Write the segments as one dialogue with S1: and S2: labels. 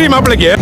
S1: தெரியும் மாப்பிளைக்கு.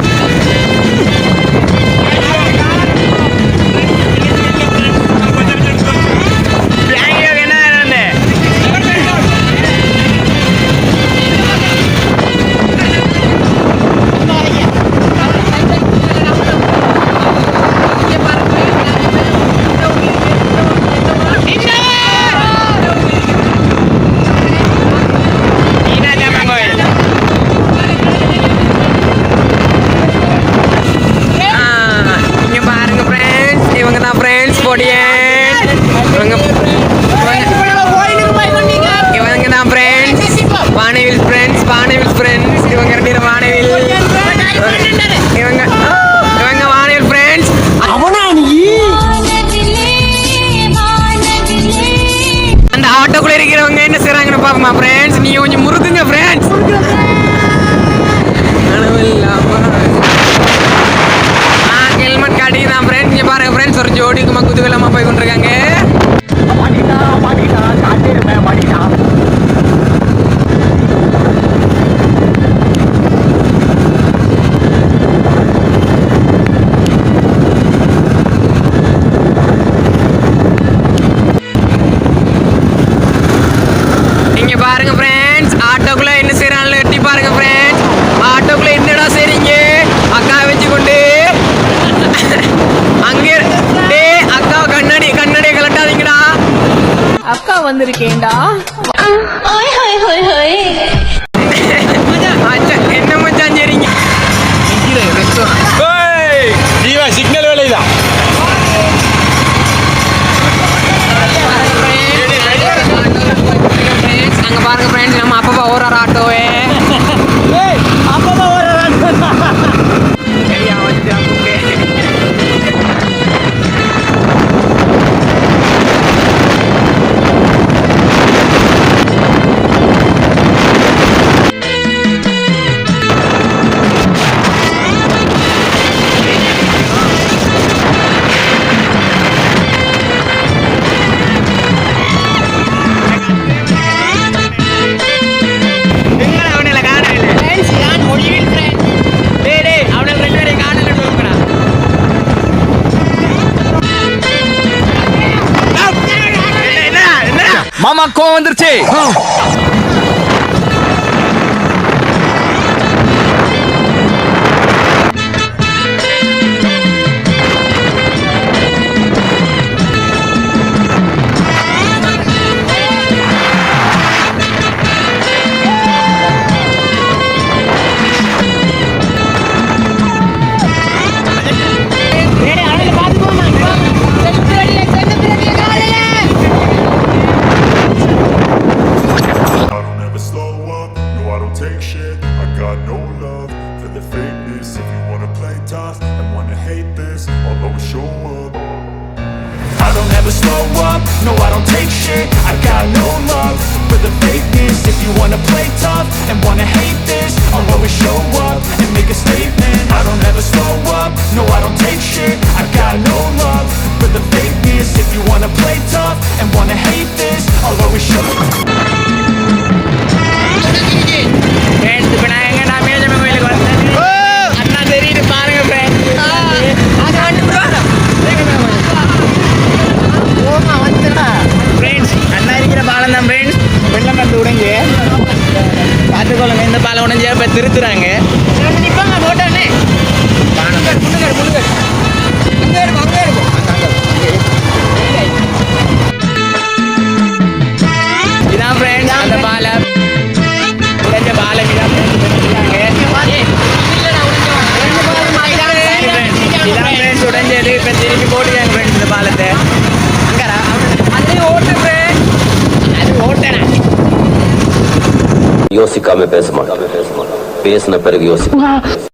S1: ஆட்டோக்குள்ள இருக்கிறவங்க என்ன செய்றாங்கன்னு பாப்போமா ஃப்ரெண்ட்ஸ். நீ கொஞ்சம் முறுக்குங்க ஃப்ரெண்ட்ஸ். ஹெல்மெட் காட்டி தான் ஃப்ரெண்ட்ஸ். இங்க பாருங்க ஃப்ரெண்ட்ஸ், ஒரு ஜோடிக்குமா குதூகலமா போய் கொண்டிருக்காங்க. பாருங்க ஃப்ரெண்ட்ஸ், ஆட்டோக்குள்ள என்ன செய்யறாங்க எட்டி பாருங்க ஃப்ரெண்ட்ஸ். ஆட்டோக்குள்ள என்னடா செய்றீங்க அக்கா வச்சுக்கொண்டு? அங்கே டே அக்கா கண்ணாடியை கலட்டாதீங்கடா.
S2: அக்கா வந்திருக்கேன்டா.
S1: என்ன மச்சான் சரிங்க சிக்னல் வேலைதான். அங்க பாருங்க ஃப்ரெண்ட்ஸ், நம்ம அப்பா ஓடுற ஆட்டோவே. அப்பா ஓடுற ஆட்டோ சரியா வந்து மாமா கோவம் வந்துருச்சு.
S3: Slow up, no I don't take shit. I got no love for the fakeness. If you wanna play tough and wanna hate this, I'll always show up and make a statement. I don't ever slow up, no I don't take shit. I got no love for the fakeness. If you wanna play tough and wanna hate this, I'll always show up.
S4: பார்த்துக்கொள்ளுங்க, இந்த பாலம் உடஞ்சி இப்போ திருத்துறாங்க.
S2: நிற்பாங்க போட்டோன்னே
S4: இதான் friends அந்த பாலம் உடஞ்ச பாலம். இதான் ஃப்ரெண்ட்ஸ் உடஞ்சது. இப்போ திருப்பி போட்டுக்காங்க ஃப்ரெண்ட்ஸ் இந்த பாலத்தை. அங்கரா அது ஓட்டு ஃப்ரெண்ட்ஸ், அது ஓட்டனா
S5: யோசிக்காம பேச மாட்டேன். பேசின பிறகு யோசிக்க